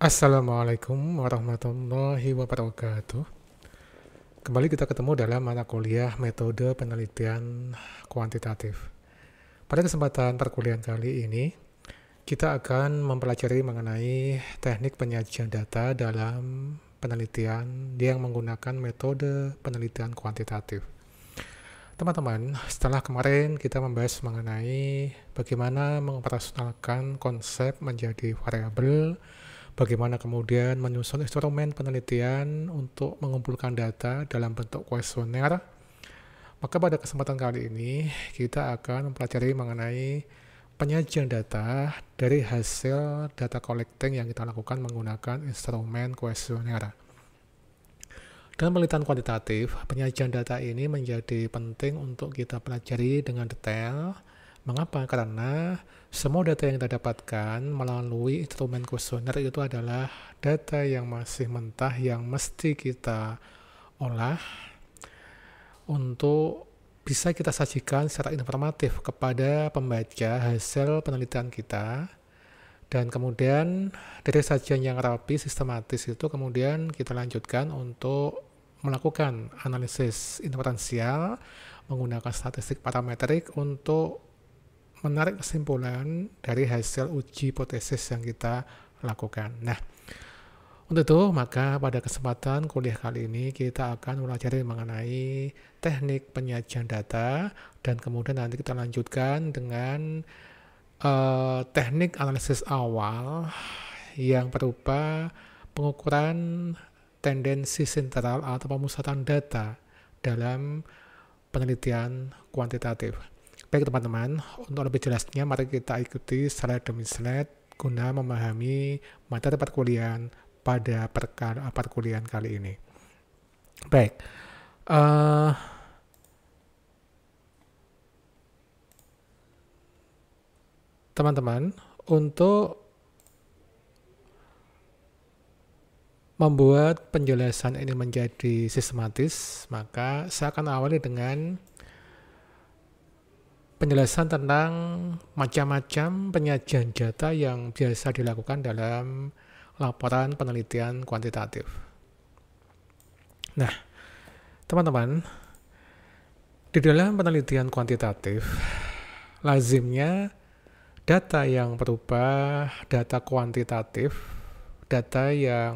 Assalamualaikum warahmatullahi wabarakatuh. Kembali kita ketemu dalam mata kuliah metode penelitian kuantitatif. Pada kesempatan perkuliahan kali ini, kita akan mempelajari mengenai teknik penyajian data dalam penelitian yang menggunakan metode penelitian kuantitatif. Teman-teman, setelah kemarin kita membahas mengenai bagaimana mengoperasionalkan konsep menjadi variabel, bagaimana kemudian menyusun instrumen penelitian untuk mengumpulkan data dalam bentuk kuesioner, maka pada kesempatan kali ini kita akan mempelajari mengenai penyajian data dari hasil data collecting yang kita lakukan menggunakan instrumen kuesioner. Dalam penelitian kuantitatif, penyajian data ini menjadi penting untuk kita pelajari dengan detail. Mengapa? Karena semua data yang kita dapatkan melalui instrumen kuesioner itu adalah data yang masih mentah yang mesti kita olah untuk bisa kita sajikan secara informatif kepada pembaca hasil penelitian kita. Dan kemudian dari sajian yang rapi, sistematis itu kemudian kita lanjutkan untuk melakukan analisis inferensial menggunakan statistik parametrik untuk menarik kesimpulan dari hasil uji hipotesis yang kita lakukan. Nah, untuk itu maka pada kesempatan kuliah kali ini kita akan mempelajari mengenai teknik penyajian data dan kemudian nanti kita lanjutkan dengan teknik analisis awal yang berupa pengukuran tendensi sentral atau pemusatan data dalam penelitian kuantitatif. Baik teman-teman, untuk lebih jelasnya mari kita ikuti slide demi slide guna memahami materi perkuliahan pada perkuliahan kali ini. Baik, teman-teman, untuk membuat penjelasan ini menjadi sistematis, maka saya akan awali dengan penjelasan tentang macam-macam penyajian data yang biasa dilakukan dalam laporan penelitian kuantitatif. Nah, teman-teman, di dalam penelitian kuantitatif, lazimnya data yang berupa data kuantitatif, data yang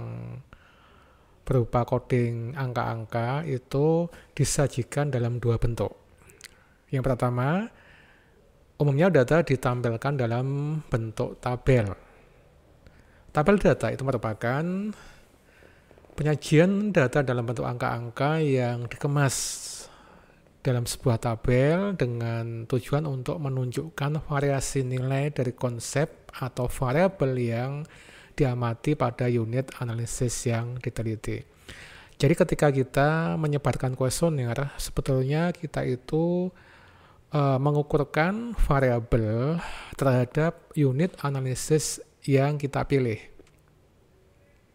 berupa coding angka-angka itu disajikan dalam dua bentuk. Yang pertama, umumnya data ditampilkan dalam bentuk tabel. Tabel data itu merupakan penyajian data dalam bentuk angka-angka yang dikemas dalam sebuah tabel dengan tujuan untuk menunjukkan variasi nilai dari konsep atau variabel yang diamati pada unit analisis yang diteliti. Jadi ketika kita menyebarkan kuesioner, sebetulnya kita itu mengukurkan variabel terhadap unit analisis yang kita pilih.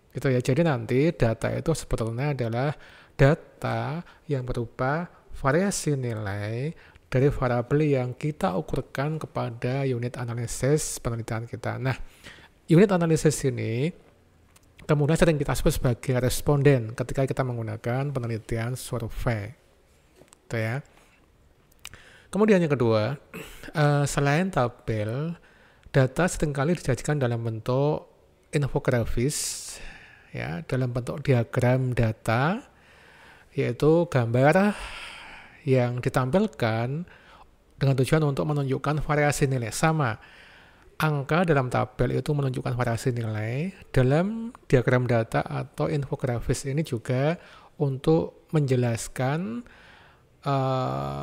Gitu ya. Jadi nanti data itu sebetulnya adalah data yang berupa variasi nilai dari variabel yang kita ukurkan kepada unit analisis penelitian kita. Nah, unit analisis ini kemudian sering kita sebut sebagai responden ketika kita menggunakan penelitian survei. Gitu ya. Kemudian yang kedua, selain tabel, data seringkali disajikan dalam bentuk infografis, ya, dalam bentuk diagram data, yaitu gambar yang ditampilkan dengan tujuan untuk menunjukkan variasi nilai. Sama, angka dalam tabel itu menunjukkan variasi nilai, dalam diagram data atau infografis ini juga untuk menjelaskan,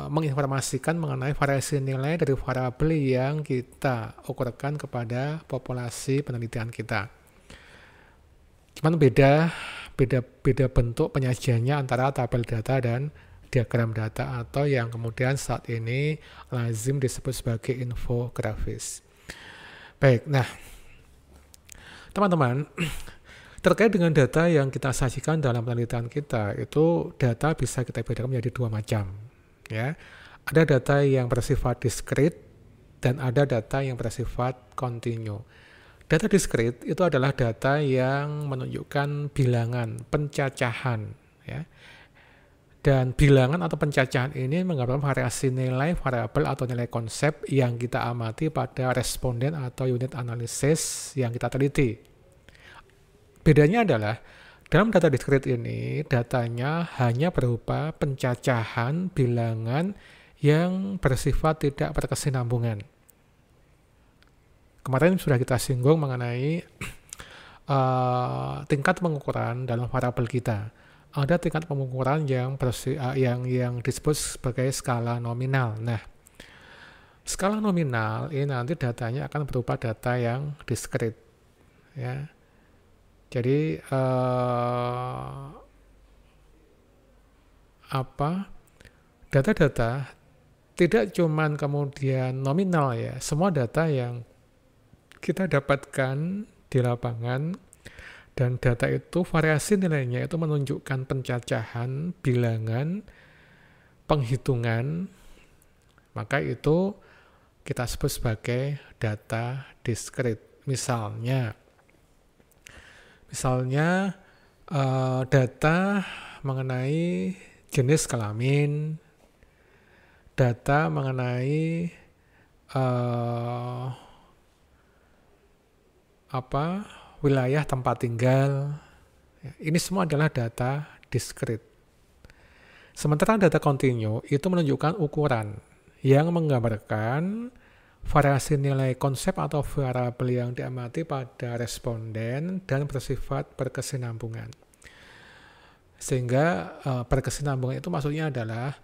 menginformasikan mengenai variasi nilai dari variabel yang kita ukurkan kepada populasi penelitian kita. Cuman beda bentuk penyajiannya antara tabel data dan diagram data atau yang kemudian saat ini lazim disebut sebagai infografis. Baik, nah teman-teman, terkait dengan data yang kita sajikan dalam penelitian kita, itu data bisa kita bedakan menjadi dua macam. Ya. Ada data yang bersifat diskrit dan ada data yang bersifat kontinu. Data diskrit itu adalah data yang menunjukkan bilangan, pencacahan, ya. Dan bilangan atau pencacahan ini menggambarkan variasi nilai variabel atau nilai konsep yang kita amati pada responden atau unit analisis yang kita teliti. Bedanya adalah dalam data diskrit ini datanya hanya berupa pencacahan bilangan yang bersifat tidak berkesinambungan. Kemarin sudah kita singgung mengenai tingkat pengukuran dalam variabel kita. Ada tingkat pengukuran yang disebut sebagai skala nominal. Nah, skala nominal ini nanti datanya akan berupa data yang diskrit, ya. Jadi data-data tidak cuman kemudian nominal, ya. Semua data yang kita dapatkan di lapangan dan data itu variasi nilainya itu menunjukkan pencacahan, bilangan, penghitungan, maka itu kita sebut sebagai data diskrit. Misalnya data mengenai jenis kelamin, data mengenai wilayah tempat tinggal. Ini semua adalah data diskrit. Sementara data kontinu itu menunjukkan ukuran yang menggambarkan variasi nilai konsep atau variabel yang diamati pada responden dan bersifat berkesinambungan. Sehingga berkesinambungan itu maksudnya adalah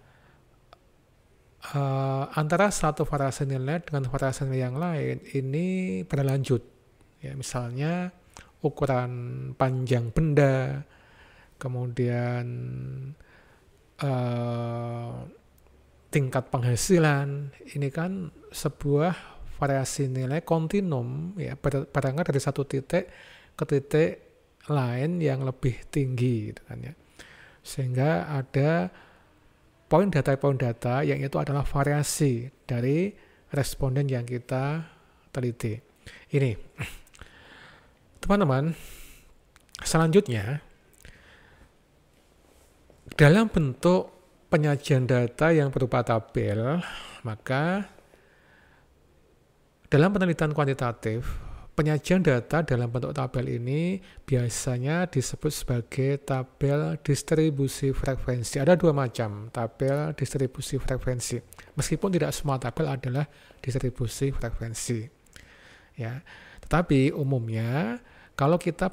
antara satu variasi nilai dengan variasi nilai yang lain ini berlanjut. Ya, misalnya ukuran panjang benda, kemudian tingkat penghasilan, ini kan sebuah variasi nilai kontinum, ya, berangkat dari satu titik ke titik lain yang lebih tinggi, gitu kan, ya. Sehingga ada poin data yang itu adalah variasi dari responden yang kita teliti. Ini, teman-teman, selanjutnya dalam bentuk penyajian data yang berupa tabel, maka dalam penelitian kuantitatif, penyajian data dalam bentuk tabel ini biasanya disebut sebagai tabel distribusi frekuensi. Ada dua macam tabel distribusi frekuensi, meskipun tidak semua tabel adalah distribusi frekuensi, ya. Tetapi umumnya kalau kita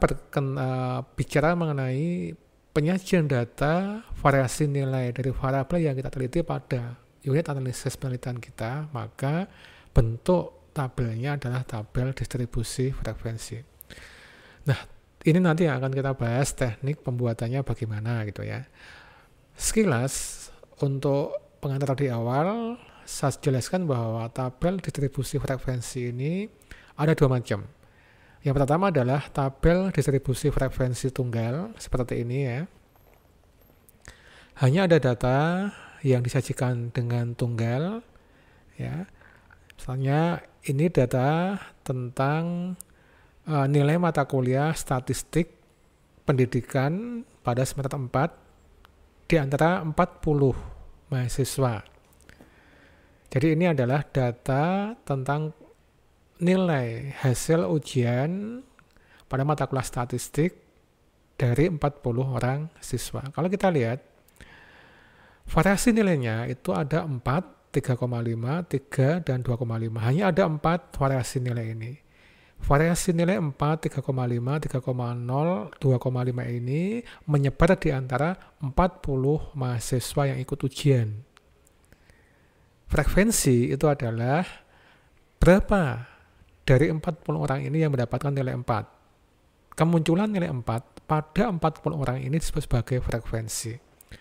bicara mengenai penyajian data variasi nilai dari variabel yang kita teliti pada unit analisis penelitian kita, maka bentuk tabelnya adalah tabel distribusi frekuensi. Nah, ini nanti yang akan kita bahas teknik pembuatannya bagaimana, gitu ya. Sekilas untuk pengantar di awal, saya jelaskan bahwa tabel distribusi frekuensi ini ada dua macam. Yang pertama adalah tabel distribusi frekuensi tunggal, seperti ini, ya. Hanya ada data yang disajikan dengan tunggal, ya. Misalnya ini data tentang nilai mata kuliah statistik pendidikan pada semester 4 di antara 40 mahasiswa. Jadi ini adalah data tentang nilai hasil ujian pada mata kuliah statistik dari 40 orang siswa. Kalau kita lihat, variasi nilainya itu ada 4, 3,5, 3, dan 2,5. Hanya ada 4 variasi nilai ini. Variasi nilai 4, 3,5, 3,0, 2,5 ini menyebar di antara 40 mahasiswa yang ikut ujian. Frekuensi itu adalah berapa dari 40 orang ini yang mendapatkan nilai 4. Kemunculan nilai 4 pada 40 orang ini disebut sebagai frekuensi,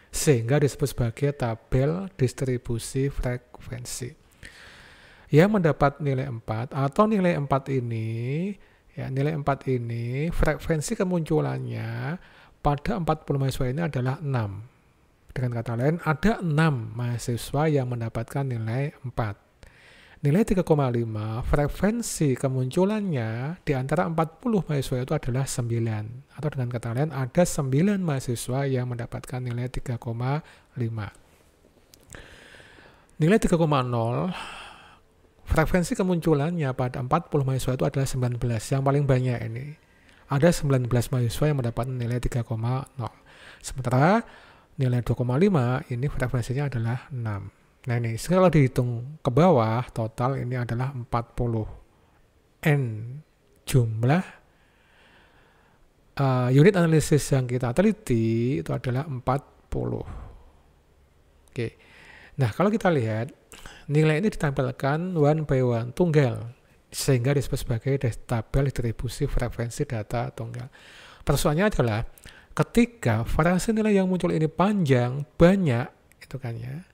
sehingga disebut sebagai tabel distribusi frekuensi. Yang mendapat nilai 4 atau nilai 4 ini, ya, nilai 4 ini frekuensi kemunculannya pada 40 mahasiswa ini adalah 6. Dengan kata lain, ada 6 mahasiswa yang mendapatkan nilai 4. Nilai 3,5 frekuensi kemunculannya di antara 40 mahasiswa itu adalah 9. Atau dengan kata lain ada 9 mahasiswa yang mendapatkan nilai 3,5. Nilai 3,0 frekuensi kemunculannya pada 40 mahasiswa itu adalah 19. Yang paling banyak ini. Ada 19 mahasiswa yang mendapatkan nilai 3,0. Sementara nilai 2,5 ini frekuensinya adalah 6. Nah ini, kalau dihitung ke bawah, total ini adalah 40. N jumlah unit analisis yang kita teliti itu adalah 40. Oke. Nah, kalau kita lihat, nilai ini ditampilkan one by one, tunggal, sehingga disebut sebagai tabel distribusi frekuensi data tunggal. Persoalannya adalah, ketika variasi nilai yang muncul ini panjang, banyak, itu kan ya,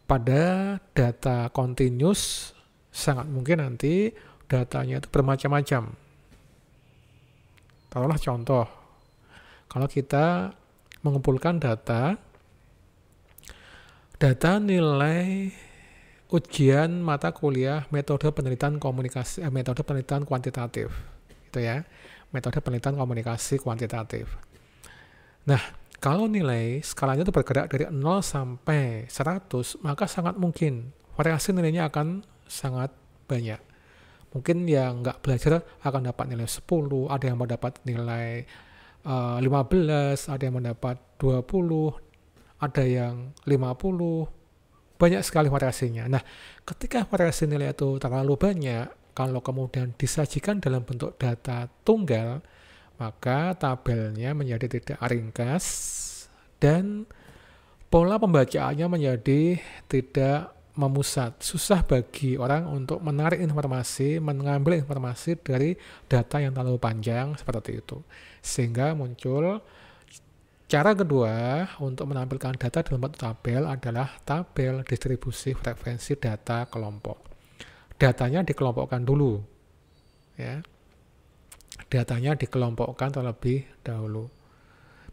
pada data continuous sangat mungkin nanti datanya itu bermacam-macam. Taruhlah contoh, kalau kita mengumpulkan data nilai ujian mata kuliah metode penelitian komunikasi, metode penelitian kuantitatif, itu ya, metode penelitian komunikasi kuantitatif. Nah, kalau nilai skalanya itu bergerak dari 0 sampai 100, maka sangat mungkin variasi nilainya akan sangat banyak. Mungkin yang nggak belajar akan dapat nilai 10, ada yang mendapat nilai 15, ada yang mendapat 20, ada yang 50, banyak sekali variasinya. Nah, ketika variasi nilai itu terlalu banyak, kalau kemudian disajikan dalam bentuk data tunggal, maka tabelnya menjadi tidak ringkas dan pola pembacaannya menjadi tidak memusat. Susah bagi orang untuk menarik informasi, mengambil informasi dari data yang terlalu panjang seperti itu. Sehingga muncul cara kedua untuk menampilkan data dalam bentuk tabel adalah tabel distribusi frekuensi data kelompok. Datanya dikelompokkan dulu, ya. Datanya dikelompokkan terlebih dahulu.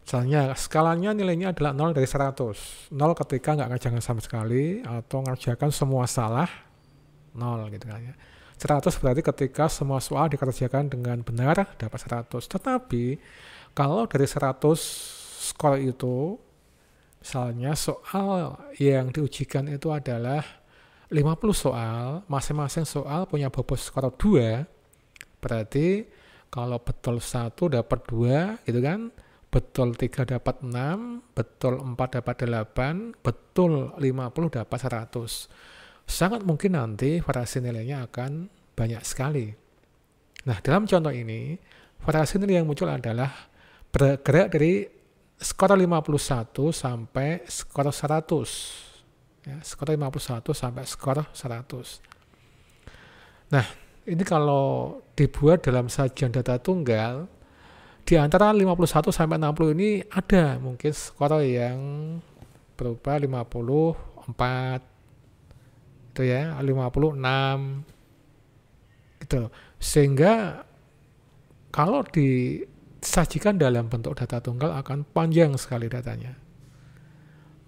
Misalnya skalanya nilainya adalah 0 dari 100. 0 ketika nggak ngerjakan sama sekali atau ngerjakan semua salah, 0 gitu kan ya. 100 berarti ketika semua soal dikerjakan dengan benar dapat 100. Tetapi kalau dari 100 skor itu, misalnya soal yang diujikan itu adalah 50 soal, masing-masing soal punya bobot skor 2, berarti kalau betul 1 dapat 2 gitu kan, betul 3 dapat 6, betul 4 dapat 8, betul 50 dapat 100. Sangat mungkin nanti variasi nilainya akan banyak sekali. Nah, dalam contoh ini, variasi nilai yang muncul adalah bergerak dari skor 51 sampai skor 100. Ya, skor 51 sampai skor 100. Nah, ini kalau dibuat dalam sajian data tunggal, di antara 51 sampai 60 ini ada mungkin skor yang berupa 54, itu ya, 56, gitu. Sehingga kalau disajikan dalam bentuk data tunggal akan panjang sekali datanya,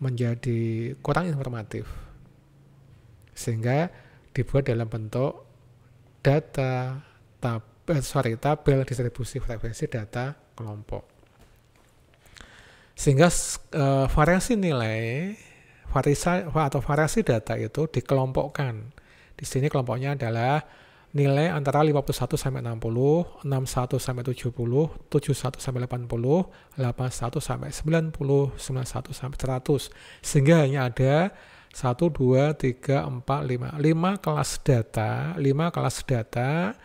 menjadi kurang informatif. Sehingga dibuat dalam bentuk tabel distribusi frekuensi data kelompok. Sehingga variasi nilai atau variasi data itu dikelompokkan. Di sini kelompoknya adalah nilai antara 51 sampai 60, 61 sampai 70, 71 sampai 80, 81 sampai 90, 91 sampai 100. Sehingga hanya ada 1, 2, 3, 4, 5. 5 kelas data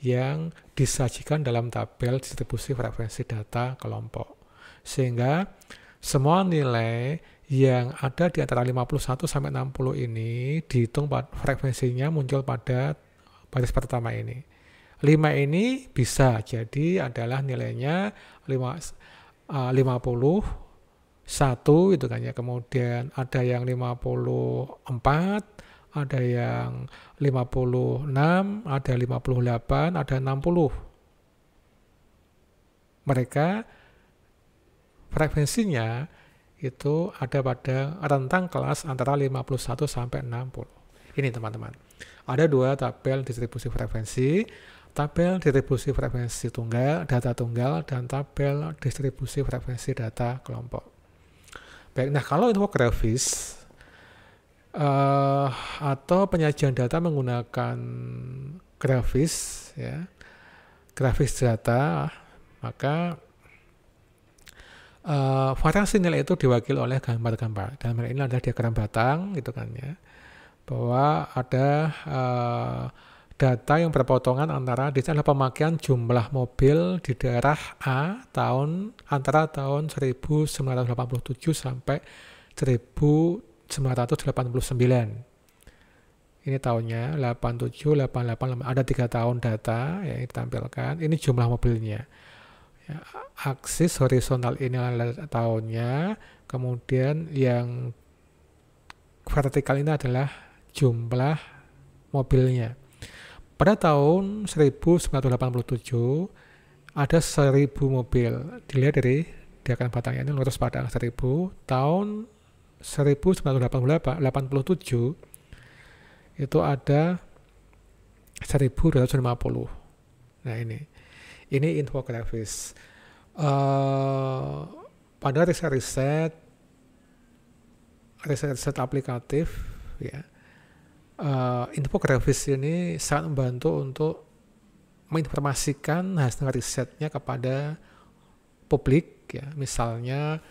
yang disajikan dalam tabel distribusi frekuensi data kelompok. Sehingga semua nilai yang ada di antara 51 sampai 60 ini dihitung frekuensinya muncul pada baris pertama ini. 5 ini bisa jadi adalah nilainya 51 itu kan ya, kemudian ada yang 54, ada yang 56, ada 58, ada 60. Mereka frekuensinya itu ada pada rentang kelas antara 51 sampai 60. Ini teman-teman. Ada dua tabel distribusi frekuensi, tabel distribusi frekuensi tunggal, data tunggal, dan tabel distribusi frekuensi data kelompok. Baik, nah kalau infografis atau penyajian data menggunakan grafis, ya, grafis data, maka variasi nilai itu diwakili oleh gambar-gambar. Dalam hal ini adalah diagram batang, gitu kan ya, bahwa ada data yang berpotongan antara di sana pemakaian jumlah mobil di daerah A antara tahun 1987 sampai 1989. Ini tahunnya 87, 88, ada 3 tahun data yang ditampilkan. Ini jumlah mobilnya. Ya, aksis horizontal ini adalah tahunnya, kemudian yang vertikal ini adalah jumlah mobilnya. Pada tahun 1987 ada 1000 mobil. Dilihat dari diagram batangnya ini lurus pada angka 1000. Tahun 1987 itu ada 1250. Nah ini infografis. Pada riset aplikatif, ya, infografis ini sangat membantu untuk menginformasikan hasil risetnya kepada publik, ya. Misalnya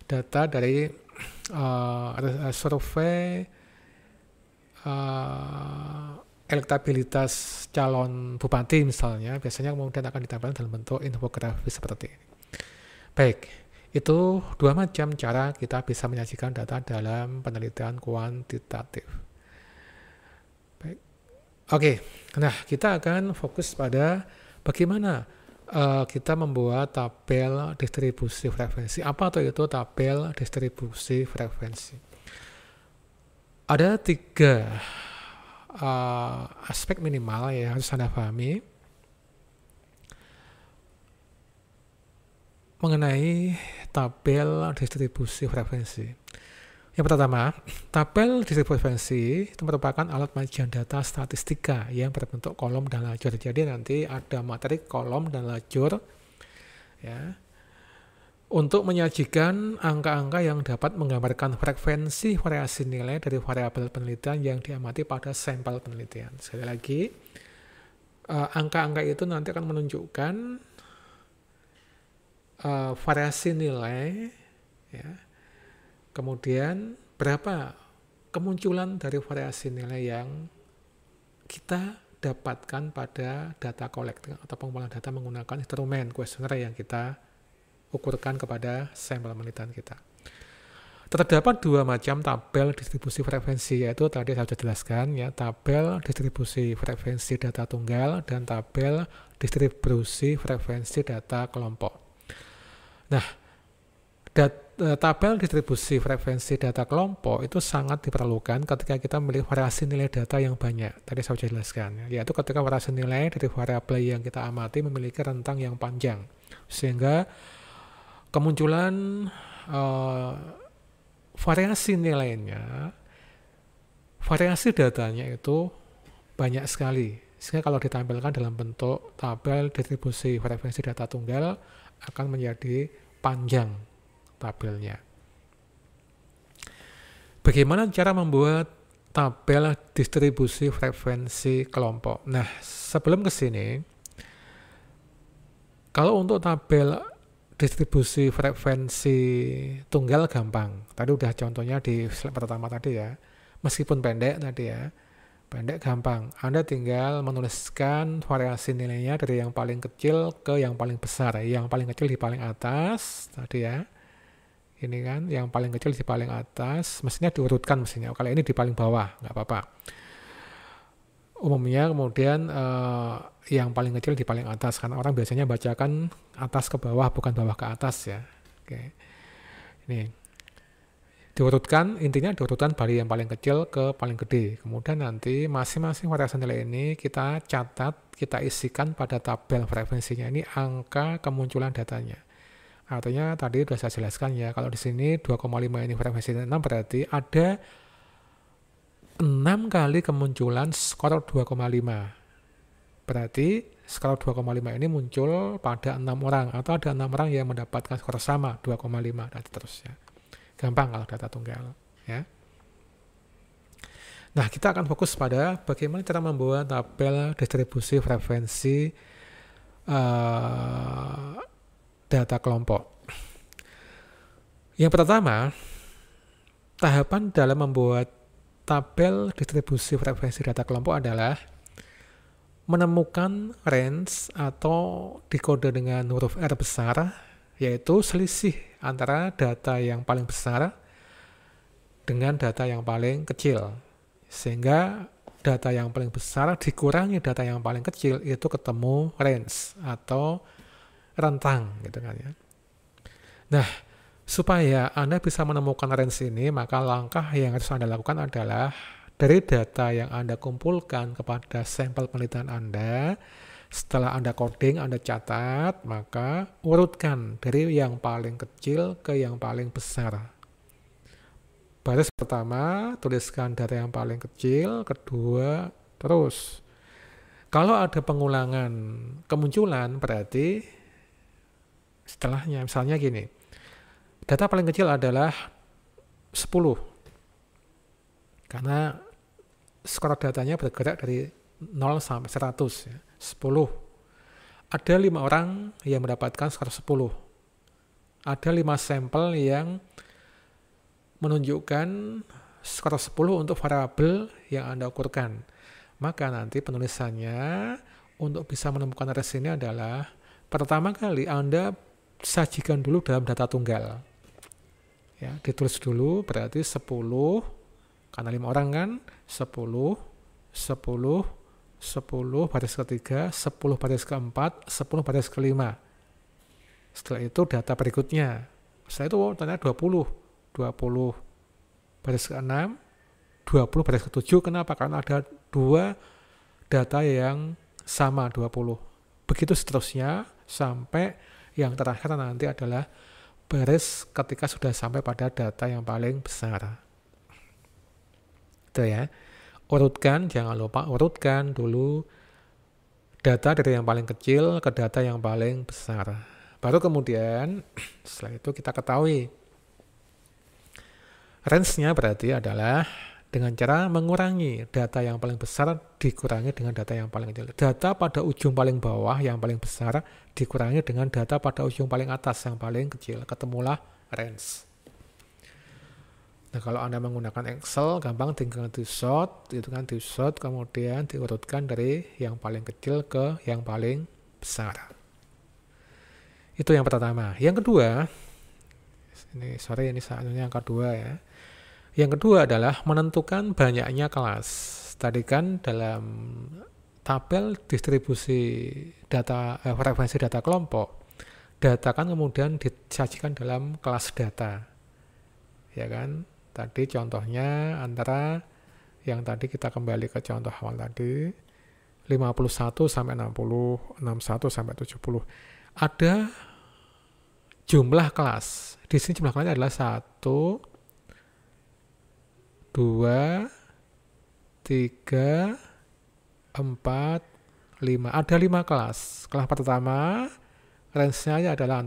data dari survei elektabilitas calon bupati misalnya, biasanya kemudian akan ditampilkan dalam bentuk infografis seperti ini. Baik, itu dua macam cara kita bisa menyajikan data dalam penelitian kuantitatif. Baik. Oke, nah kita akan fokus pada bagaimana kita membuat tabel distribusi frekuensi. Apa itu tabel distribusi frekuensi? Ada 3 aspek minimal yang harus Anda pahami mengenai tabel distribusi frekuensi. Yang pertama, tabel distribusi frekuensi itu merupakan alat penyajian data statistika yang berbentuk kolom dan lajur. Jadi nanti ada materi kolom dan lajur, ya, untuk menyajikan angka-angka yang dapat menggambarkan frekuensi variasi nilai dari variabel penelitian yang diamati pada sampel penelitian. Sekali lagi, angka-angka itu nanti akan menunjukkan variasi nilai, ya, kemudian berapa kemunculan dari variasi nilai yang kita dapatkan pada data collecting atau pengumpulan data menggunakan instrumen kuesioner yang kita ukurkan kepada sampel penelitian kita. Terdapat 2 macam tabel distribusi frekuensi, yaitu tadi saya sudah jelaskan, ya, tabel distribusi frekuensi data tunggal dan tabel distribusi frekuensi data kelompok. Nah, tabel distribusi frekuensi data kelompok itu sangat diperlukan ketika kita memilih variasi nilai data yang banyak. Tadi saya sudah jelaskan, ya, yaitu ketika variasi nilai dari variabel yang kita amati memiliki rentang yang panjang, sehingga kemunculan variasi nilainya, variasi datanya itu banyak sekali. Sehingga kalau ditampilkan dalam bentuk tabel distribusi frekuensi data tunggal akan menjadi panjang tabelnya. Bagaimana cara membuat tabel distribusi frekuensi kelompok? Nah, sebelum ke sini, kalau untuk tabel distribusi frekuensi tunggal gampang. Tadi udah contohnya di slide pertama tadi, ya. Meskipun pendek tadi, ya. Pendek gampang. Anda tinggal menuliskan variasi nilainya dari yang paling kecil ke yang paling besar. Yang paling kecil di paling atas tadi, ya. Ini kan yang paling kecil di paling atas, mestinya diurutkan mestinya. Kalau ini di paling bawah, nggak apa-apa. Umumnya kemudian yang paling kecil di paling atas, karena orang biasanya bacakan atas ke bawah bukan bawah ke atas, ya. Oke. Ini diurutkan, intinya diurutkan dari yang paling kecil ke paling gede. Kemudian nanti masing-masing variasi nilai ini kita catat, kita isikan pada tabel frekuensinya. Ini angka kemunculan datanya. Artinya tadi sudah saya jelaskan, ya, kalau di sini 2,5 ini frekuensi 6 berarti ada 6 kali kemunculan skor 2,5. Berarti skor 2,5 ini muncul pada 6 orang, atau ada 6 orang yang mendapatkan skor sama 2,5 dan seterusnya. Gampang kalau data tunggal, ya. Nah, kita akan fokus pada bagaimana cara membuat tabel distribusi frekuensi data kelompok. Yang pertama, tahapan dalam membuat tabel distribusi frekuensi data kelompok adalah menemukan range atau dikode dengan huruf R besar, yaitu selisih antara data yang paling besar dengan data yang paling kecil. Sehingga data yang paling besar dikurangi data yang paling kecil, itu ketemu range atau rentang gitu kan ya. Nah, supaya Anda bisa menemukan range ini, maka langkah yang harus Anda lakukan adalah dari data yang Anda kumpulkan kepada sampel penelitian Anda, setelah Anda coding, Anda catat, maka urutkan dari yang paling kecil ke yang paling besar. Baris pertama, tuliskan data yang paling kecil, kedua, terus. Kalau ada pengulangan kemunculan, berarti setelahnya, misalnya gini, data paling kecil adalah 10, karena skor datanya bergerak dari 0 sampai 100, ya. 10. Ada 5 orang yang mendapatkan skor 10. Ada 5 sampel yang menunjukkan skor 10 untuk variabel yang Anda ukurkan. Maka nanti penulisannya untuk bisa menemukan range ini adalah pertama kali Anda sajikan dulu dalam data tunggal. Ya, ditulis dulu berarti 10, karena 5 orang kan, 10, 10, 10 baris ketiga, 10 baris keempat, 10 baris kelima. Setelah itu data berikutnya. Setelah itu ternyata 20 baris ke-6, 20 baris ke-7. Kenapa? Karena ada 2 data yang sama 20. Begitu seterusnya sampai yang terakhir nanti adalah baris ketika sudah sampai pada data yang paling besar. Itu ya. Urutkan, jangan lupa urutkan dulu data dari yang paling kecil ke data yang paling besar. Baru kemudian setelah itu kita ketahui range-nya berarti adalah dengan cara mengurangi data yang paling besar dikurangi dengan data yang paling kecil. Data pada ujung paling bawah yang paling besar dikurangi dengan data pada ujung paling atas yang paling kecil. Ketemulah range. Nah, kalau Anda menggunakan Excel, gampang tinggal di-sort, itu kan di-sort, kemudian diurutkan dari yang paling kecil ke yang paling besar. Itu yang pertama. Yang kedua, ini yang kedua ya. Yang kedua adalah menentukan banyaknya kelas. Tadi kan dalam tabel distribusi data frekuensi data kelompok, data kan kemudian disajikan dalam kelas data. Ya kan? Tadi contohnya antara yang tadi kita kembali ke contoh awal tadi 51 sampai 60, 61 sampai 70. Ada jumlah kelas. Di sini jumlah kelasnya adalah 1, 2, 3, 4, 5. Ada 5 kelas. Kelas pertama, range-nya adalah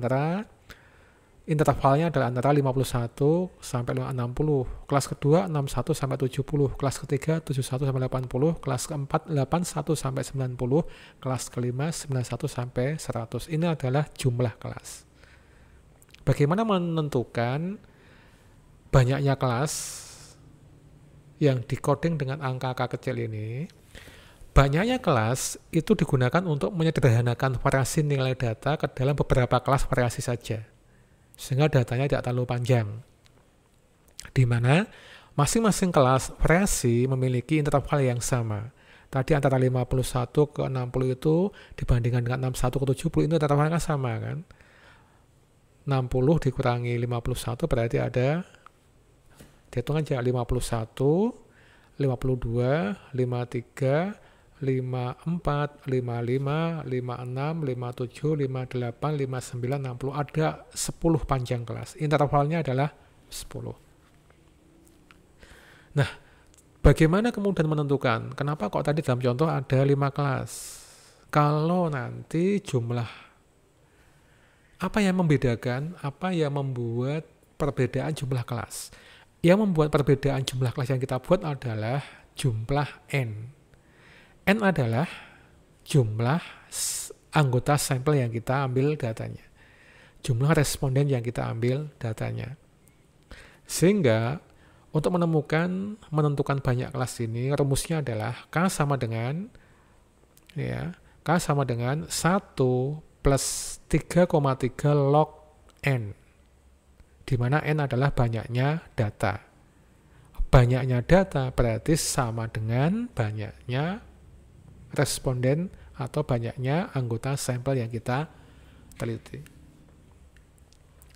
intervalnya adalah antara 51 sampai 60. Kelas kedua, 61 sampai 70. Kelas ketiga, 71 sampai 80. Kelas keempat, 81 sampai 90. Kelas kelima, 91 sampai 100. Ini adalah jumlah kelas. Bagaimana menentukan banyaknya kelas yang dikoding dengan angka-angka kecil ini? Banyaknya kelas itu digunakan untuk menyederhanakan variasi nilai data ke dalam beberapa kelas variasi saja, sehingga datanya tidak terlalu panjang, di mana masing-masing kelas variasi memiliki interval yang sama. Tadi antara 51 ke 60 itu dibandingkan dengan 61 ke 70 itu intervalnya sama kan. 60 dikurangi 51 berarti ada, dihitung aja, 51, 52, 53, 54, 55, 56, 57, 58, 59, 60. Ada 10 panjang kelas. Intervalnya adalah 10. Nah, Bagaimana kemudian menentukan? Kenapa kok tadi dalam contoh ada 5 kelas? Kalau nanti jumlah, apa yang membedakan, apa yang membuat perbedaan jumlah kelas? Yang membuat perbedaan jumlah kelas yang kita buat adalah jumlah N. N adalah jumlah anggota sampel yang kita ambil datanya. Jumlah responden yang kita ambil datanya. Sehingga untuk menentukan banyak kelas ini, rumusnya adalah K sama dengan 1 plus 3,3 log N, di mana N adalah banyaknya data. Banyaknya data berarti sama dengan banyaknya responden atau banyaknya anggota sampel yang kita teliti.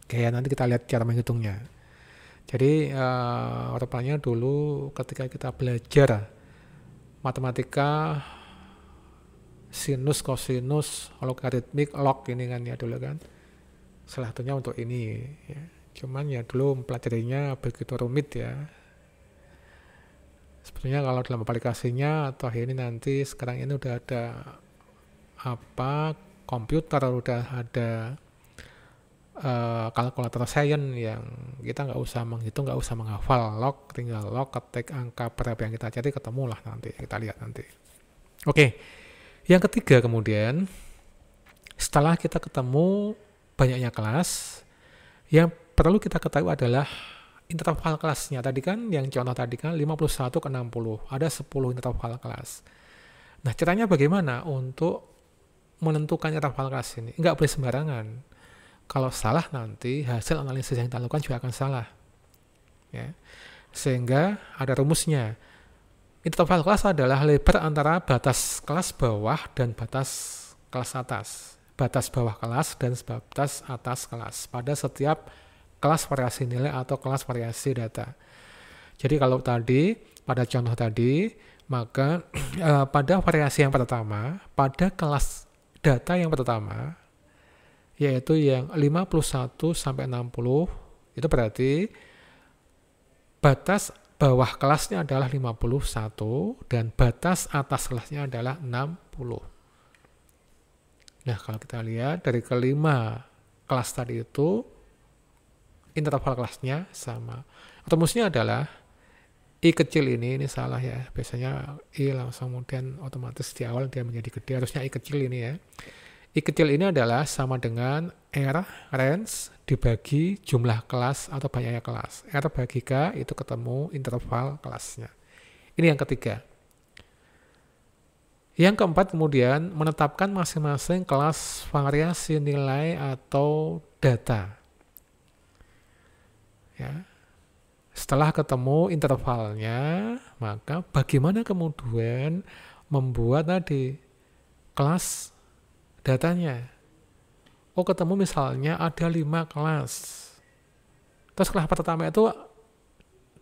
Oke, nanti kita lihat cara menghitungnya. Jadi rupanya dulu ketika kita belajar matematika, sinus, kosinus, logaritmik, log ini kan ya dulu kan. Salah satunya untuk ini. Ya. Cuman ya dulu mempelajarinya begitu rumit ya. Sebetulnya kalau dalam aplikasinya atau ini nanti sekarang ini udah ada komputer, udah ada kalkulator sains yang kita nggak usah menghitung, nggak usah menghafal log, tinggal log, ketik angka berapa yang kita cari, ketemulah nanti, kita lihat nanti. Oke, yang ketiga kemudian setelah kita ketemu banyaknya kelas, yang perlu kita ketahui adalah interval kelasnya. Tadi kan yang contoh tadi kan 51 ke 60, ada 10 interval kelas. Nah, caranya bagaimana untuk menentukan interval kelas ini? Nggak boleh sembarangan. Kalau salah nanti hasil analisis yang kita lakukan juga akan salah. Ya. Sehingga ada rumusnya. Interval kelas adalah lebar antara batas kelas bawah dan batas kelas atas. Batas bawah kelas dan batas atas kelas pada setiap kelas variasi nilai atau kelas variasi data. Jadi kalau tadi, pada contoh tadi, maka pada variasi yang pertama, pada kelas data yang pertama, yaitu yang 51 sampai 60, itu berarti batas bawah kelasnya adalah 51 dan batas atas kelasnya adalah 60. Nah, kalau kita lihat dari kelima kelas tadi itu, interval kelasnya sama. Rumusnya adalah I kecil ini salah ya. Biasanya I langsung kemudian otomatis di awal dia menjadi gede. Harusnya I kecil ini ya. I kecil ini adalah sama dengan R range dibagi jumlah kelas atau banyaknya kelas. R bagi K itu ketemu interval kelasnya. Ini yang ketiga. Yang keempat kemudian menetapkan masing-masing kelas variasi nilai atau data. Ya. Setelah ketemu intervalnya, maka bagaimana kemudian membuat tadi kelas datanya. Oh, ketemu misalnya ada 5 kelas. Terus kelas pertama itu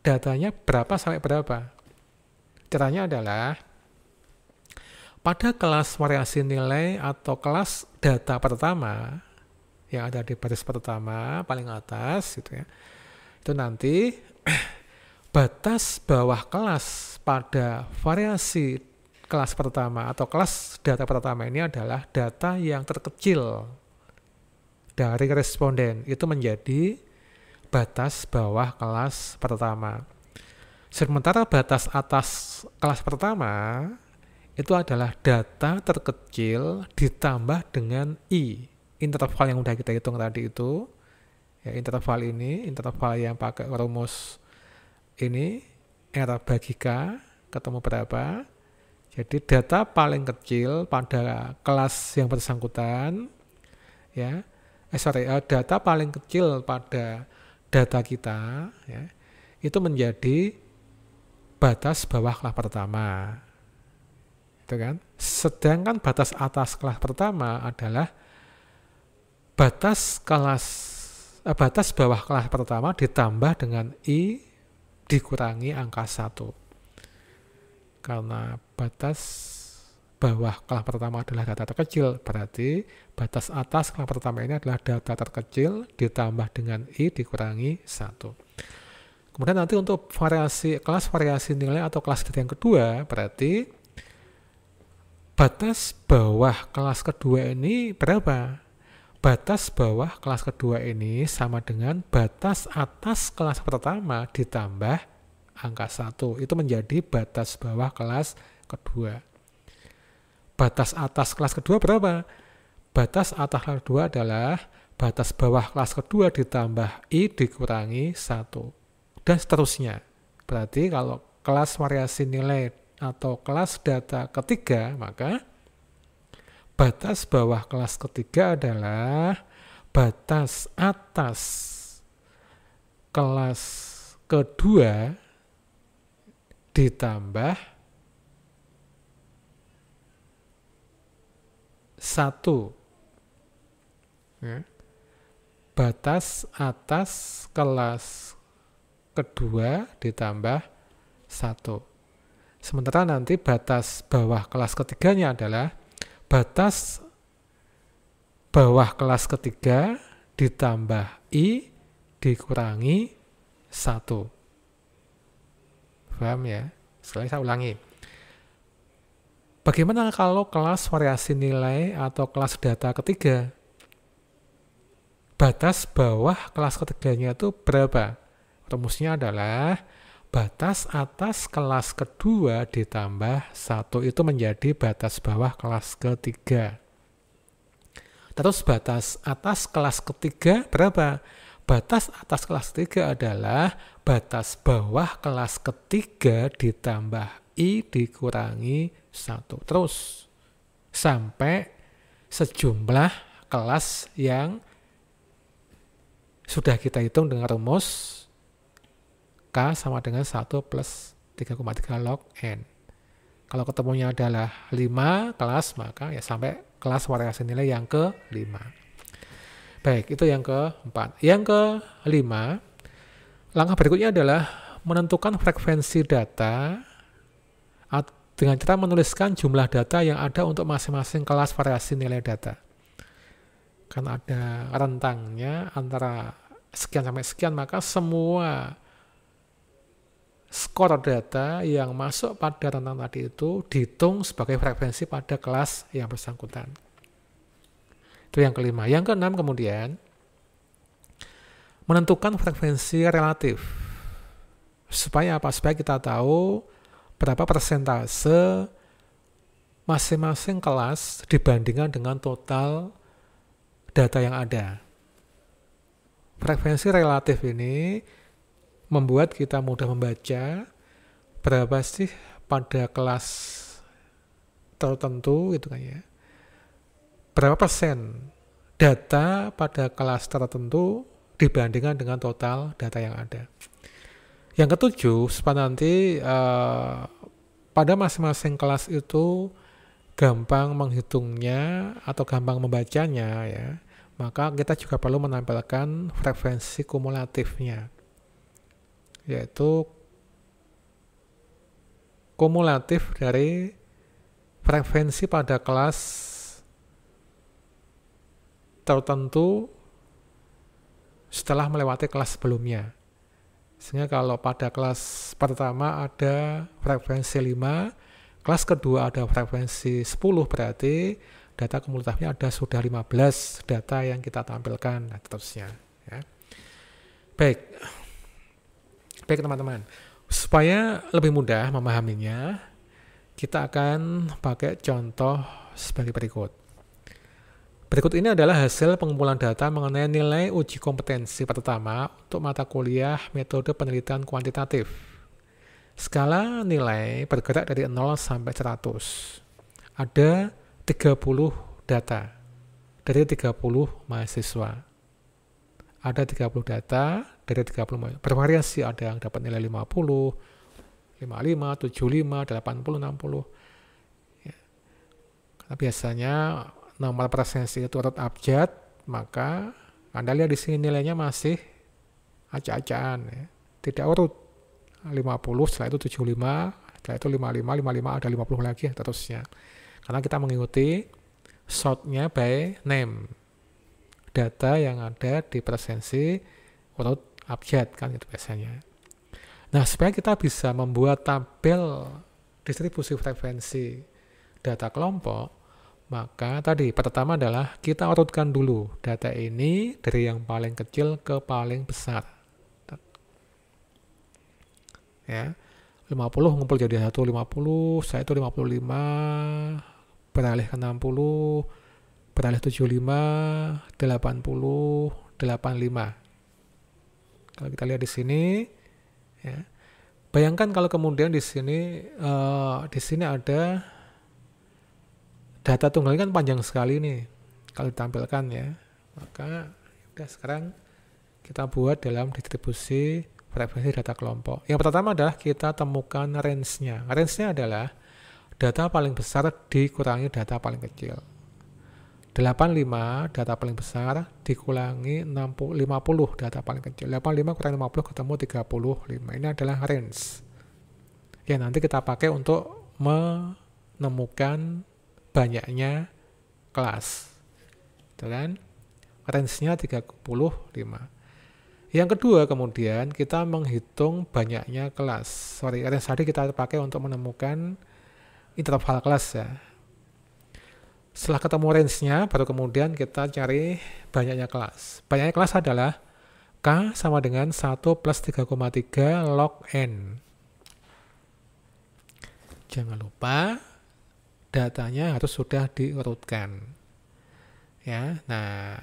datanya berapa sampai berapa? Caranya adalah pada kelas variasi nilai atau kelas data pertama yang ada di baris pertama paling atas gitu ya. Itu nanti batas bawah kelas pada variasi kelas pertama atau kelas data pertama ini adalah data yang terkecil dari responden. Itu menjadi batas bawah kelas pertama. Sementara batas atas kelas pertama itu adalah data terkecil ditambah dengan I. Interval yang udah kita hitung tadi itu. Ya, interval ini, interval yang pakai rumus ini, R bagi K, ketemu berapa? Jadi data paling kecil pada kelas yang bersangkutan, ya, data paling kecil pada data kita, ya, itu menjadi batas bawah kelas pertama, itu kan? Sedangkan batas atas kelas pertama adalah batas bawah kelas pertama ditambah dengan I dikurangi angka 1. Karena batas bawah kelas pertama adalah data terkecil, berarti batas atas kelas pertama ini adalah data terkecil ditambah dengan I dikurangi 1. Kemudian nanti untuk kelas variasi nilai atau kelas data yang kedua, berarti batas bawah kelas kedua ini berapa? Batas bawah kelas kedua ini sama dengan batas atas kelas pertama ditambah angka 1. Itu menjadi batas bawah kelas kedua. Batas atas kelas kedua berapa? Batas atas kelas kedua adalah batas bawah kelas kedua ditambah I dikurangi 1. Dan seterusnya. Berarti kalau kelas variasi nilai atau kelas data ketiga, maka batas bawah kelas ketiga adalah batas atas kelas kedua ditambah 1. Ya. Batas atas kelas kedua ditambah 1. Sementara nanti batas bawah kelas ketiganya adalah batas bawah kelas ketiga ditambah I dikurangi 1. Paham ya? Sekali saya ulangi. Bagaimana kalau kelas variasi nilai atau kelas data ketiga? Batas bawah kelas ketiganya itu berapa? Rumusnya adalah batas atas kelas kedua ditambah 1 itu menjadi batas bawah kelas ketiga. Terus batas atas kelas ketiga berapa? Batas atas kelas ketiga adalah batas bawah kelas ketiga ditambah I dikurangi 1. Terus sampai sejumlah kelas yang sudah kita hitung dengan rumus K sama dengan 1 plus 3,3 log N. Kalau ketemunya adalah 5 kelas, maka ya sampai kelas variasi nilai yang ke-5. Baik, itu yang ke-4. Yang ke-5, langkah berikutnya adalah menentukan frekuensi data dengan cara menuliskan jumlah data yang ada untuk masing-masing kelas variasi nilai data. Kan ada rentangnya antara sekian sampai sekian, maka semua skor data yang masuk pada rentang tadi itu dihitung sebagai frekuensi pada kelas yang bersangkutan. Itu yang ke-5. Yang ke-6 kemudian menentukan frekuensi relatif. Supaya apa? Supaya kita tahu berapa persentase masing-masing kelas dibandingkan dengan total data yang ada. Frekuensi relatif ini membuat kita mudah membaca berapa sih pada kelas tertentu gitu kan ya. Berapa persen data pada kelas tertentu dibandingkan dengan total data yang ada. Yang ketujuh, supaya nanti pada masing-masing kelas itu gampang menghitungnya atau gampang membacanya ya, maka kita juga perlu menampilkan frekuensi kumulatifnya, yaitu kumulatif dari frekuensi pada kelas tertentu setelah melewati kelas sebelumnya. Sehingga kalau pada kelas pertama ada frekuensi 5, kelas kedua ada frekuensi 10, berarti data kumulatifnya ada sudah 15 data yang kita tampilkan, dan seterusnya. Ya. Baik teman-teman, supaya lebih mudah memahaminya, kita akan pakai contoh sebagai berikut. Berikut ini adalah hasil pengumpulan data mengenai nilai uji kompetensi pertama untuk mata kuliah metode penelitian kuantitatif. Skala nilai bergerak dari 0 sampai 100. Ada 30 data dari 30 mahasiswa. Ada 30 data dari 30 bervariasi, ada yang dapat nilai 50, 55, 75, 80, 60. Ya. Karena biasanya nomor presensi itu urut abjad, maka Anda lihat di sini nilainya masih acak-acakan ya. Tidak urut 50, setelah itu 75, setelah itu 55, 55 ada 50 lagi terusnya. Karena kita mengikuti sortnya by name. Data yang ada di presensi urut abjad kan itu biasanya. Nah, supaya kita bisa membuat tabel distribusi frekuensi data kelompok, maka tadi pertama adalah kita urutkan dulu data ini dari yang paling kecil ke paling besar. Ya, 50 ngumpul jadi 150, saya itu 55, beralih ke 60, beralih 75, 80, 85. Kalau kita lihat di sini, ya, bayangkan kalau kemudian di sini ada data tunggal kan panjang sekali nih kalau ditampilkan ya. Maka udah sekarang kita buat dalam distribusi frekuensi data kelompok. Yang pertama adalah kita temukan range-nya. Range-nya adalah data paling besar dikurangi data paling kecil. 85 data paling besar dikurangi 50 data paling kecil. 85 kurangi 50 ketemu 35. Ini adalah range. Ya, nanti kita pakai untuk menemukan banyaknya kelas. Itu kan? Range-nya 35. Yang kedua kemudian kita menghitung banyaknya kelas. Range tadi kita pakai untuk menemukan interval kelas ya. Setelah ketemu range-nya, baru kemudian kita cari banyaknya kelas. Banyaknya kelas adalah K sama dengan 1 plus 3,3 log N. Jangan lupa datanya harus sudah diurutkan. Ya, nah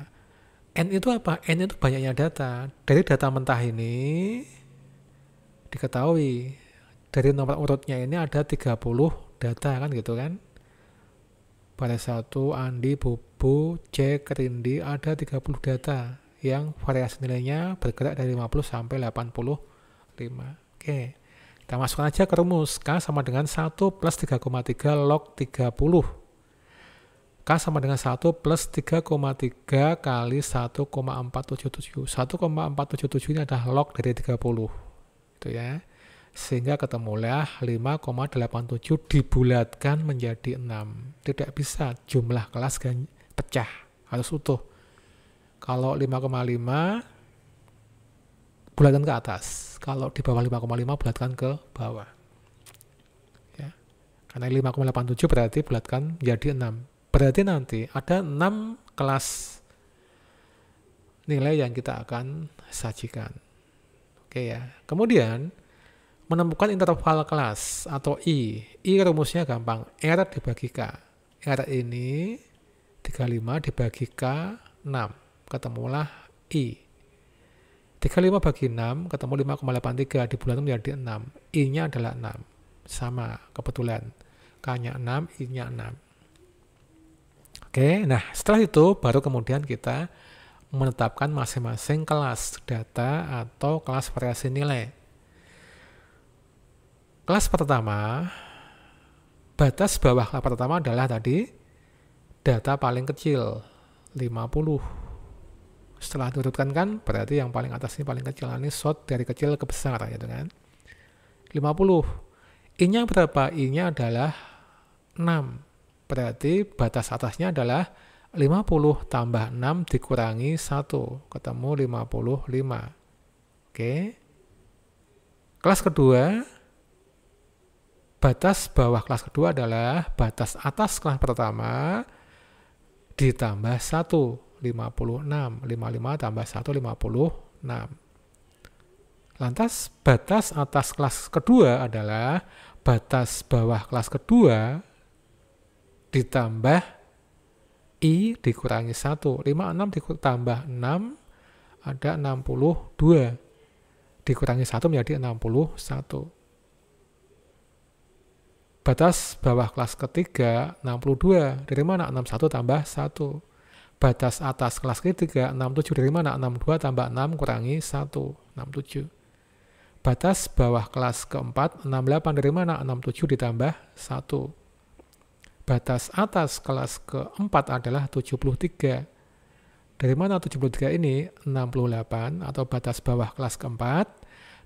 N itu apa? N itu banyaknya data. Dari data mentah ini diketahui dari nomor urutnya ini ada 30 data kan gitu kan. Pada 1, Andi, Bubu, Cek, Rindi ada 30 data yang variasi nilainya bergerak dari 50 sampai 85. Oke. Kita masukkan aja ke rumus. K sama dengan 1 plus 3,3 log 30. K sama dengan 1 plus 3,3 kali 1,477. 1,477 ini adalah log dari 30. Itu ya. Sehingga ketemulah 5,87 dibulatkan menjadi 6. Tidak bisa jumlah kelas pecah. Harus utuh. Kalau 5,5 bulatkan ke atas. Kalau di bawah 5,5 bulatkan ke bawah. Ya. Karena 5,87 berarti bulatkan menjadi 6. Berarti nanti ada 6 kelas nilai yang kita akan sajikan. Oke ya. Kemudian menemukan interval kelas atau I. I rumusnya gampang. R dibagi K. R ini 35 dibagi K 6. Ketemulah I. 35 bagi 6 ketemu 5,83 dibulatkan menjadi 6. I-nya adalah 6. Sama kebetulan. K-nya 6, I-nya 6. Oke, nah setelah itu baru kemudian kita menetapkan masing-masing kelas data atau kelas variasi nilai. Kelas pertama, batas bawah kelas pertama adalah tadi data paling kecil 50. Setelah diurutkan kan berarti yang paling atas ini paling kecil. Ini sort dari kecil ke besar gitu kan. 50. I-nya berapa? I-nya adalah 6. Berarti batas atasnya adalah 50 tambah 6 dikurangi 1. Ketemu 55. Oke. Kelas kedua, batas bawah kelas kedua adalah batas atas kelas pertama ditambah 1. 56. 55 tambah 1, 56. Lantas batas atas kelas kedua adalah batas bawah kelas kedua ditambah I dikurangi 1. 56 ditambah 6 ada 62. Dikurangi 1 menjadi 61. Batas bawah kelas ketiga 62. Dari mana? 61 tambah 1. Batas atas kelas ketiga 67. Dari mana? 62 tambah 6 kurangi 1. 67. Batas bawah kelas keempat 68. Dari mana? 67 ditambah 1. Batas atas kelas keempat adalah 73. Dari mana 73 ini? 68 atau batas bawah kelas keempat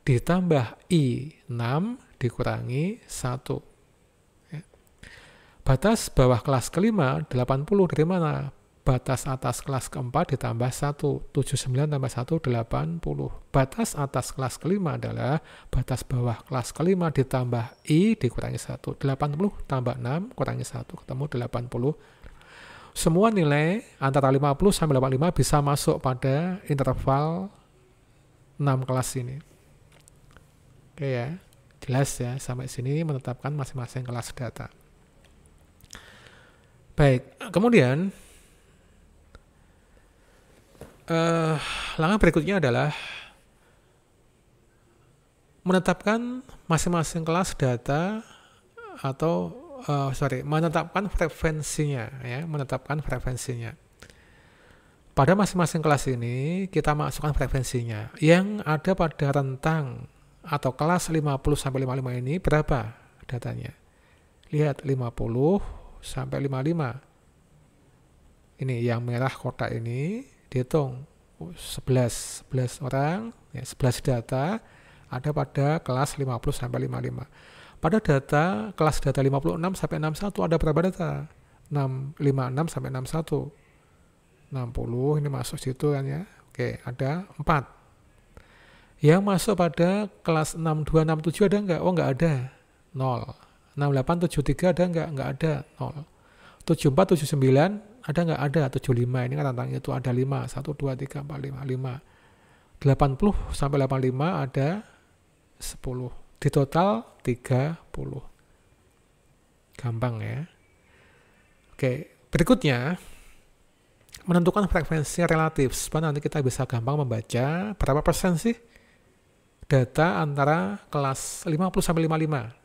ditambah I 6 dikurangi 1. Batas bawah kelas kelima 80. Dari mana? batas atas kelas keempat ditambah 1. 79 tambah 1, 80. Batas atas kelas kelima adalah batas bawah kelas kelima ditambah I dikurangi 1. 80 tambah 6 kurangi 1, ketemu 80. Semua nilai antara 50 sampai 85 bisa masuk pada interval 6 kelas ini. Oke ya, jelas ya, sampai sini menetapkan masing-masing kelas data. Baik, kemudian langkah berikutnya adalah menetapkan masing-masing kelas data atau menetapkan frekuensinya ya, menetapkan frekuensinya. Pada masing-masing kelas ini kita masukkan frekuensinya. Yang ada pada rentang atau kelas 50 sampai 55 ini berapa datanya? Lihat 50 sampai 55. Ini yang merah kotak ini dihitung 11 orang, ya, 11 data ada pada kelas 50 sampai 55. Pada data kelas data 56 sampai 61 ada berapa data? 56 sampai 61. 60 ini masuk situ kan ya. Oke, ada 4. Yang masuk pada kelas 62 67 ada enggak? Oh, enggak ada. 0. 68 73 ada enggak? Enggak ada. 0. 74 79 ada nggak? Ada. 75 ini kan tentang itu ada 5, 1, 2, 3, 4, 5, 5. 80 sampai 85 ada 10. Di total 30. Gampang ya. Oke, berikutnya menentukan frekuensi relatif. Supaya nanti kita bisa gampang membaca berapa persen sih data antara kelas 50 sampai 55.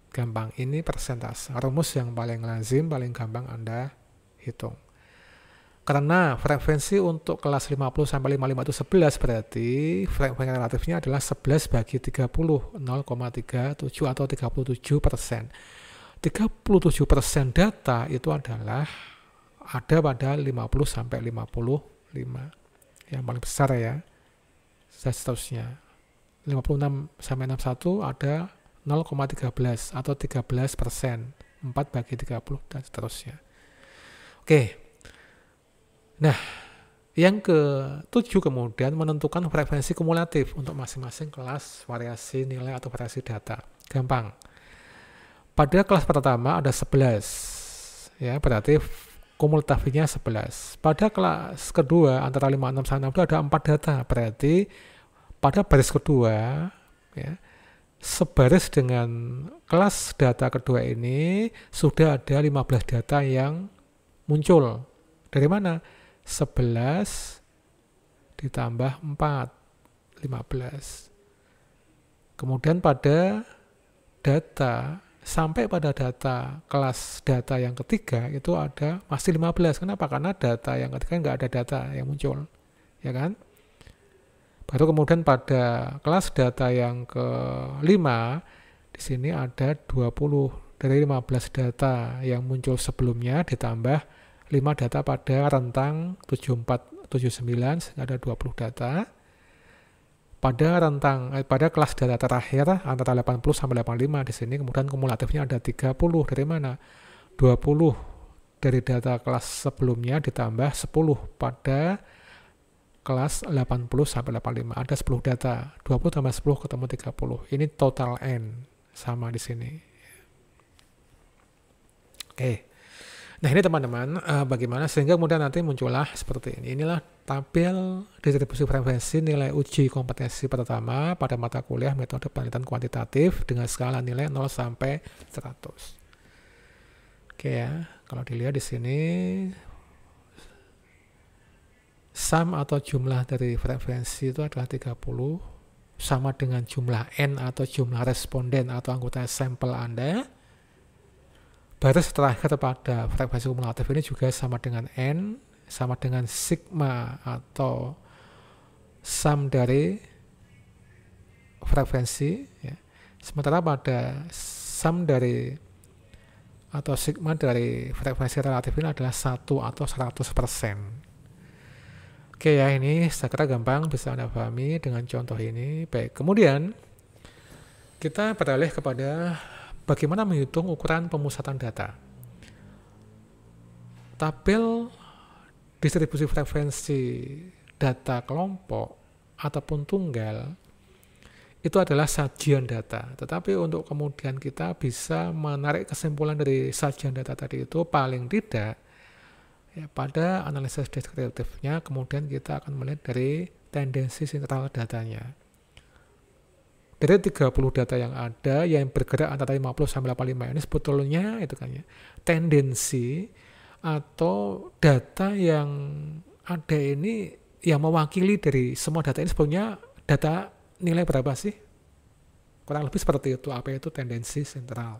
Gampang, ini persentase. Rumus yang paling lazim, paling gampang Anda hitung. Karena frekuensi untuk kelas 50 sampai 55 itu 11, berarti frekuensi relatifnya adalah 11 bagi 30, 0,37 atau 37%. 37% data itu adalah ada pada 50 sampai 55. Yang paling besar ya. Dan seterusnya. 56 sampai 61 ada 0,13 atau 13%, 4 bagi 30 dan seterusnya. Oke. Nah, yang ke-7 kemudian menentukan frekuensi kumulatif untuk masing-masing kelas variasi nilai atau variasi data. Gampang. Pada kelas pertama ada 11. Ya, berarti kumulatifnya 11. Pada kelas kedua antara 56 sampai 62 ada 4 data. Berarti pada baris kedua ya, sebaris dengan kelas data kedua ini sudah ada 15 data yang muncul. Dari mana? 11 ditambah 4, 15. Kemudian pada data, sampai pada data kelas data yang ketiga itu ada masih 15. Kenapa? Karena data yang ketiga nggak ada data yang muncul. Ya kan? Baru kemudian pada kelas data yang kelima, di sini ada 20 dari 15 data yang muncul sebelumnya ditambah 5 data pada rentang 74, 79, sehingga ada 20 data. Pada kelas data terakhir antara 80 sampai 85 di sini kemudian kumulatifnya ada 30. Dari mana? 20 dari data kelas sebelumnya ditambah 10 pada kelas 80 sampai 85. Ada 10 data. 20 tambah 10 ketemu 30. Ini total N sama di sini. Oke. Nah, ini teman-teman bagaimana sehingga kemudian nanti muncullah seperti ini. Inilah tabel distribusi frekuensi nilai uji kompetensi pertama pada mata kuliah metode penelitian kuantitatif dengan skala nilai 0 sampai 100. Oke ya, kalau dilihat di sini sum atau jumlah dari frekuensi itu adalah 30 sama dengan jumlah N atau jumlah responden atau anggota sampel Anda. Baris terakhir pada frekuensi kumulatif ini juga sama dengan N, sama dengan sigma atau sum dari frekuensi. Ya. Sementara pada sum dari atau sigma dari frekuensi relatif ini adalah 1 atau 100%. Oke ya, ini saya kira gampang bisa Anda pahami dengan contoh ini. Baik, kemudian kita beralih kepada bagaimana menghitung ukuran pemusatan data. tabel distribusi frekuensi data kelompok ataupun tunggal itu adalah sajian data. Tetapi untuk kemudian kita bisa menarik kesimpulan dari sajian data tadi itu paling tidak ya, pada analisis deskriptifnya kemudian kita akan melihat dari tendensi sentral datanya. Dari 30 data yang ada yang bergerak antara 50 sampai 85 ini sebetulnya itu kan ya, tendensi atau data yang ada ini yang mewakili dari semua data ini sebetulnya data nilai berapa sih? Kurang lebih seperti itu. Apa itu tendensi sentral?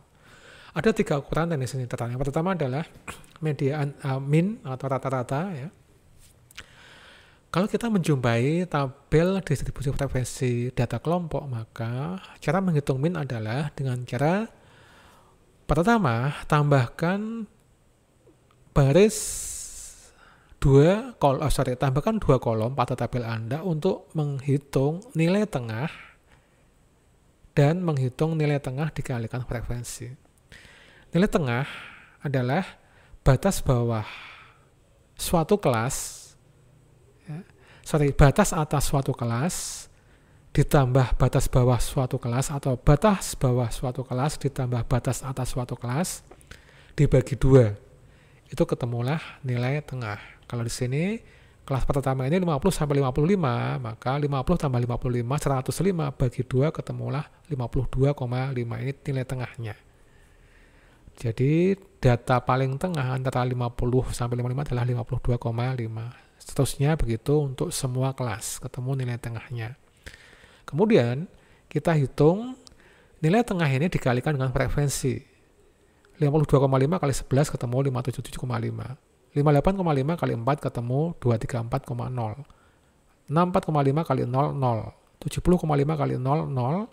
Ada 3 ukuran tendensi sentral. Yang pertama adalah median mean atau rata-rata ya. Kalau kita menjumpai tabel distribusi frekuensi data kelompok, maka cara menghitung mean adalah dengan cara pertama tambahkan tambahkan 2 kolom pada tabel Anda untuk menghitung nilai tengah dan menghitung nilai tengah dikalikan frekuensi. Nilai tengah adalah batas bawah suatu kelas, batas atas suatu kelas ditambah batas bawah suatu kelas atau batas bawah suatu kelas ditambah batas atas suatu kelas dibagi 2. Itu ketemulah nilai tengah. Kalau di sini kelas pertama ini 50 sampai 55, maka 50 tambah 55 105 bagi 2 ketemulah 52,5. Ini nilai tengahnya. Jadi data paling tengah antara 50 sampai 55 adalah 52,5. Seterusnya begitu untuk semua kelas, ketemu nilai tengahnya. Kemudian kita hitung nilai tengah ini dikalikan dengan frekuensi. 52,5 kali 11 ketemu 577,5. 58,5 kali 4 ketemu 234,0. 64,5 kali 0, 0. 70,5 kali 0, 0.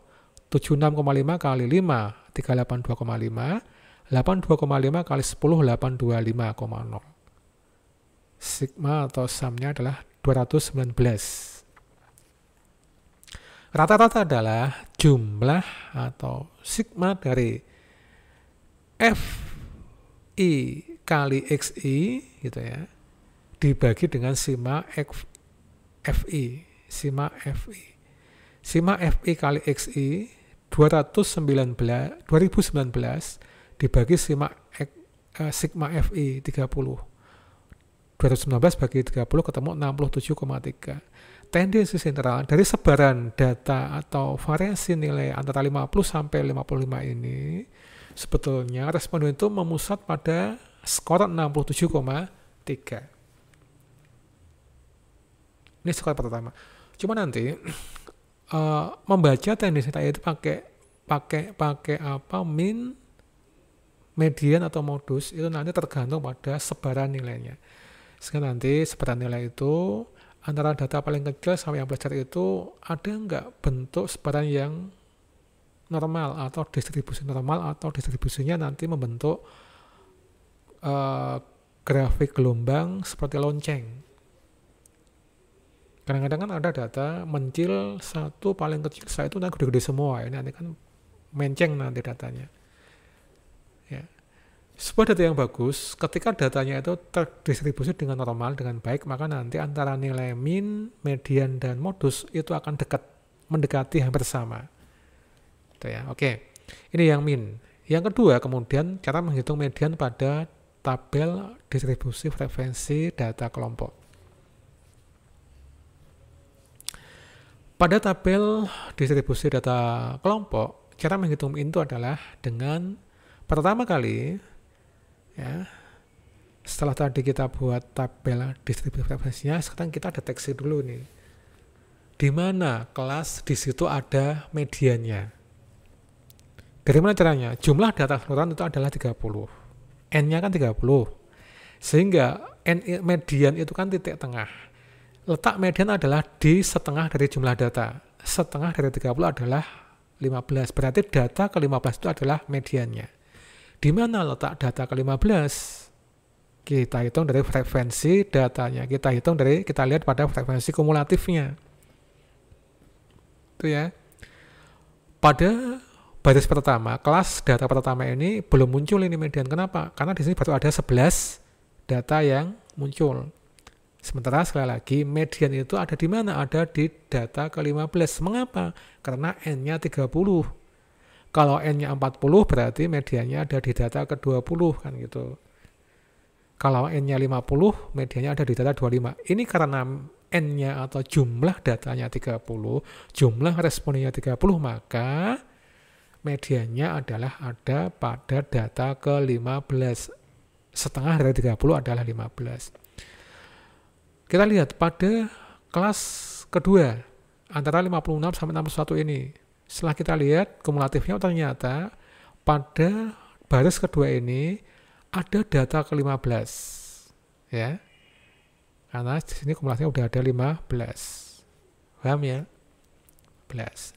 76,5 kali 5, 382,5. 82,5 kali 10, 825,0. Sigma atau sumnya adalah 219. Rata-rata adalah jumlah atau sigma dari FI kali XI gitu ya, dibagi dengan sigma FI. Sigma FI. Sigma FI kali XI 2019 dibagi sigma FI 30. 219 bagi 30 ketemu 67,3. Tendensi sentral dari sebaran data atau variasi nilai antara 50 sampai 55 ini sebetulnya responden itu memusat pada skor 67,3. Ini skor pertama. Cuma nanti membaca tendensi tadi itu pakai apa, mean, median atau modus itu nanti tergantung pada sebaran nilainya. Sehingga nanti sebaran nilai itu antara data paling kecil sampai yang besar itu ada nggak bentuk sebaran yang normal atau distribusi normal atau distribusinya nanti membentuk grafik gelombang seperti lonceng. Kadang-kadang kan ada data mencil satu paling kecil saya itu nanti gede-gede semua. Ini nanti kan menceng nanti datanya. Ya. Sebuah data yang bagus, ketika datanya itu terdistribusi dengan normal, dengan baik, maka nanti antara nilai mean, median, dan modus itu akan mendekati hampir sama. Itu ya. Oke, ini yang mean. Yang kedua, kemudian cara menghitung median pada tabel distribusi frekuensi data kelompok. Pada tabel distribusi data kelompok, cara menghitung mean itu adalah dengan pertama kali, ya, setelah tadi kita buat tabel distribusi frekuensinya, sekarang kita deteksi dulu nih, di mana kelas di situ ada mediannya. Dari mana caranya? Jumlah data keseluruhan itu adalah 30. N-nya kan 30. Sehingga N median itu kan titik tengah. Letak median adalah di setengah dari jumlah data. Setengah dari 30 adalah 15. Berarti data ke-15 itu adalah mediannya. Di mana letak data ke-15? Kita hitung dari frekuensi datanya. Kita lihat pada frekuensi kumulatifnya. Itu ya. Pada baris pertama, kelas data pertama ini belum muncul ini median. Kenapa? Karena di sini baru ada 11 data yang muncul. Sementara sekali lagi median itu ada di mana? Ada di data ke-15. Mengapa? Karena N-nya 30. Kalau N-nya 40 berarti mediannya ada di data ke-20 kan gitu. Kalau N-nya 50, mediannya ada di data 25. Ini karena N-nya atau jumlah datanya 30, jumlah responnya 30, maka mediannya adalah ada pada data ke-15. Setengah dari 30 adalah 15. Kita lihat pada kelas kedua, antara 56 sampai 61 ini. Setelah kita lihat kumulatifnya ternyata pada baris kedua ini ada data ke-15. Ya. Karena di sini kumulatifnya udah ada 15. Paham ya? 15.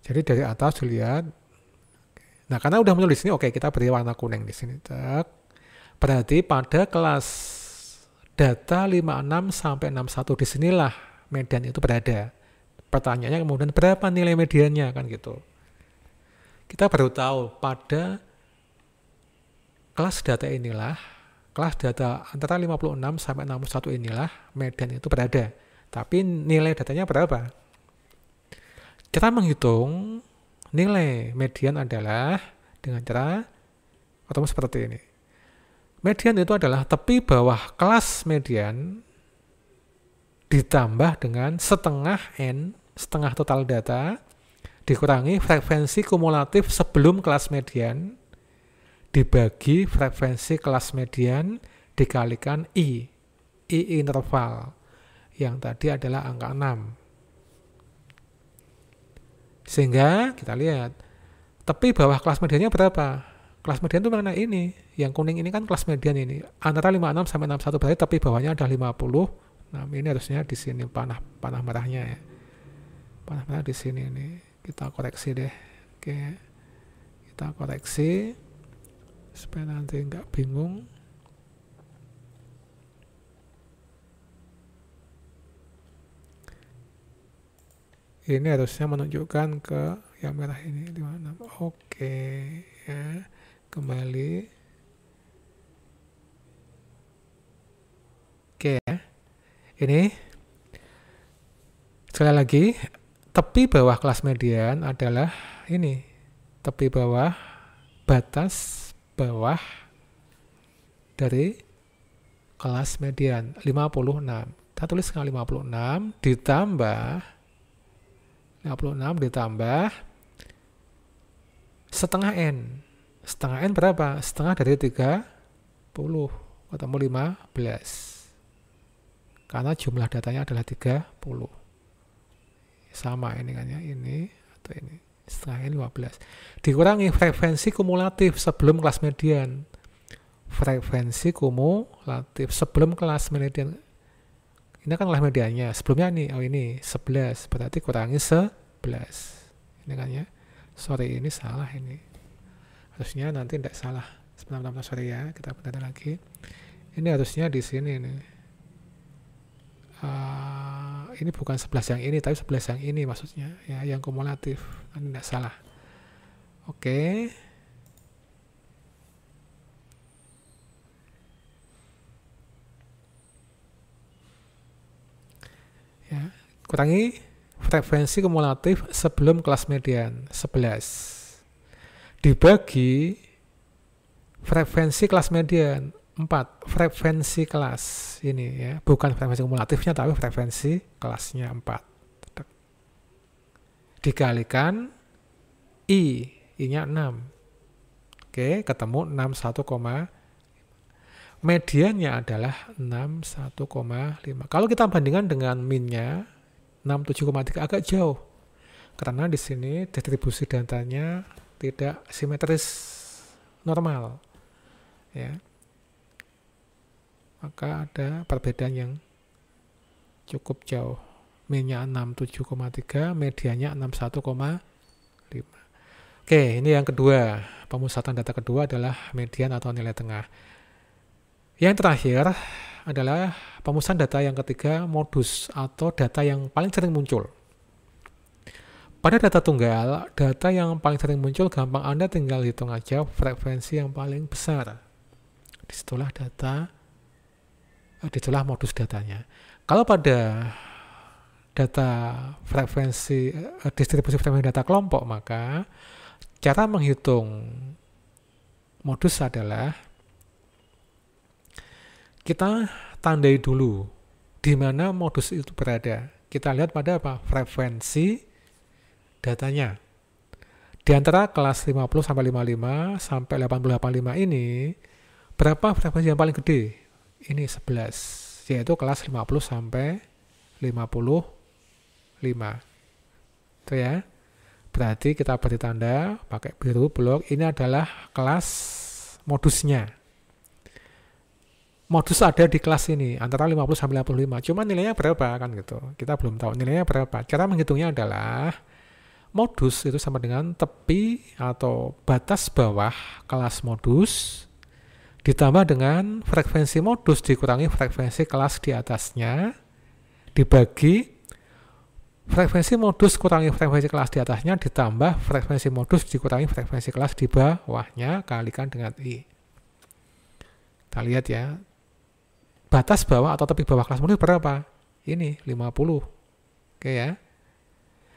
Jadi dari atas dilihat. Nah, karena udah muncul di sini, oke, kita beri warna kuning di sini. Berarti pada kelas data 56 sampai 61 disinilah median itu berada. Pertanyaannya kemudian berapa nilai mediannya kan gitu. Kita baru tahu pada kelas data inilah, kelas data antara 56 sampai 61 inilah median itu berada. Tapi nilai datanya berapa? Cara menghitung nilai median adalah dengan cara ketemu seperti ini. Median itu adalah tepi bawah kelas median ditambah dengan setengah N, setengah total data, dikurangi frekuensi kumulatif sebelum kelas median, dibagi frekuensi kelas median, dikalikan I interval, yang tadi adalah angka 6. Sehingga kita lihat, tepi bawah kelas mediannya berapa? Kelas median itu mana ini? Yang kuning ini kan kelas median ini. Antara 56 sampai 61 berarti tepi bawahnya ada 50. Nah, ini harusnya di sini panah merahnya ya. Panah merah di sini ini. Kita koreksi deh. Oke. Kita koreksi supaya nanti nggak bingung. Ini harusnya menunjukkan ke yang merah ini 56. Oke, ya. Kembali. Oke ya. Ini sekali lagi tepi bawah kelas median adalah ini. Tepi bawah, batas bawah dari kelas median 56. Kita tulis 56 ditambah 56 ditambah setengah N. Setengah N berapa? Setengah dari 30. Ketemu 15. Karena jumlah datanya adalah 30. Sama ini kan ya. Ini atau ini. Setengah N 15. Dikurangi frekuensi kumulatif sebelum kelas median. Frekuensi kumulatif sebelum kelas median. Ini kan kelas mediannya. Sebelumnya nih, oh ini 11. Berarti kurangi 11. Ini kan ya. Sorry, ini salah ini. Harusnya nanti tidak salah. Sebentar, sorry ya, kita benar lagi. Ini harusnya di sini nih. Ini bukan 11 yang ini, tapi 11 yang ini maksudnya, ya, yang kumulatif. Ini tidak salah. Oke. Ya, kurangi frekuensi kumulatif sebelum kelas median 11. Dibagi frekuensi kelas median 4. Frekuensi kelas ini ya, bukan frekuensi kumulatifnya tapi frekuensi kelasnya 4. Dikalikan I-nya 6. Oke, ketemu 61, mediannya adalah 61,5. Kalau kita bandingkan dengan min-nya 67,3 agak jauh. Karena di sini distribusi datanya tidak simetris normal. Ya. Maka ada perbedaan yang cukup jauh. Min-nya 67,3, mediannya 61,5. Oke, ini yang kedua. Pemusatan data kedua adalah median atau nilai tengah. Yang terakhir adalah pemusatan data yang ketiga, modus atau data yang paling sering muncul. Pada data tunggal, data yang paling sering muncul gampang Anda tinggal hitung aja frekuensi yang paling besar. disitulah disitulah modus datanya. Kalau pada data frekuensi distribusi frekuensi data kelompok, maka cara menghitung modus adalah kita tandai dulu di mana modus itu berada. Kita lihat pada apa? Frekuensi datanya. Di antara kelas 50 sampai 55 sampai 8085 ini, berapa frekuensi yang paling gede? Ini 11, yaitu kelas 50 sampai 55. Itu ya. Berarti kita beri tanda pakai biru blok, ini adalah kelas modusnya. Modus ada di kelas ini antara 50 sampai 55. Cuma nilainya berapa kan gitu. Kita belum tahu nilainya berapa. Cara menghitungnya adalah modus itu sama dengan tepi atau batas bawah kelas modus ditambah dengan frekuensi modus dikurangi frekuensi kelas di atasnya dibagi frekuensi modus kurangi frekuensi kelas di atasnya ditambah frekuensi modus dikurangi frekuensi kelas di bawahnya kalikan dengan I. Kita lihat ya. Batas bawah atau tepi bawah kelas modus berapa? Ini 50. Oke ya.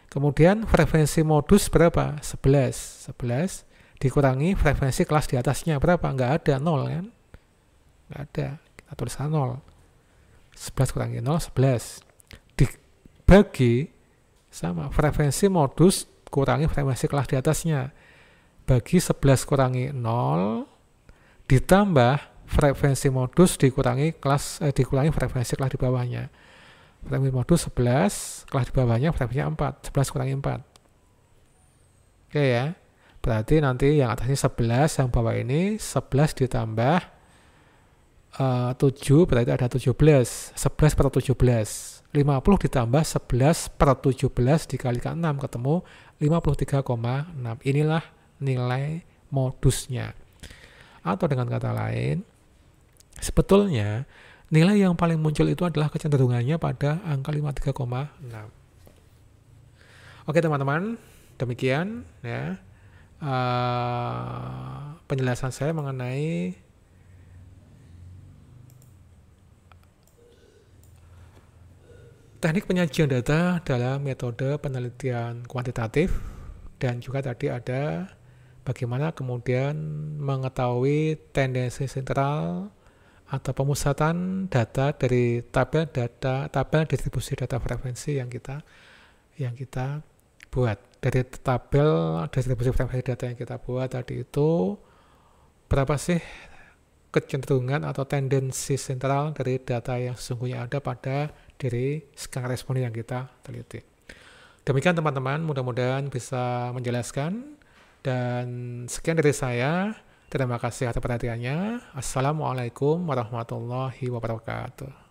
Kemudian frekuensi modus berapa? 11. 11 dikurangi frekuensi kelas di atasnya berapa? Nggak ada, 0 kan? Nggak ada. Kita tuliskan 0. 11 kurangi 0, 11. Dibagi sama frekuensi modus kurangi frekuensi kelas di atasnya. Bagi 11 kurangi 0 ditambah frekuensi modus dikurangi frekuensi kelas di bawahnya. Frekuensi modus 11, kelas di bawahnya frekuensinya 4. 11 kurangi 4. Oke ya. Berarti nanti yang atasnya 11, yang bawah ini 11 ditambah 7, berarti ada 17. 11 per 17. 50 ditambah 11 per 17 dikalikan 6, ketemu 53,6. Inilah nilai modusnya. Atau dengan kata lain, sebetulnya nilai yang paling muncul itu adalah kecenderungannya pada angka 53,6. Oke teman-teman, demikian ya penjelasan saya mengenai teknik penyajian data dalam metode penelitian kuantitatif, dan juga tadi ada bagaimana kemudian mengetahui tendensi sentral atau pemusatan data dari tabel distribusi data frekuensi yang kita buat. Dari tabel distribusi frekuensi data yang kita buat tadi itu berapa sih kecenderungan atau tendensi sentral dari data yang sesungguhnya ada pada diri skala responden yang kita teliti. Demikian teman-teman, mudah-mudahan bisa menjelaskan, dan sekian dari saya. Terima kasih atas perhatiannya. Assalamualaikum warahmatullahi wabarakatuh.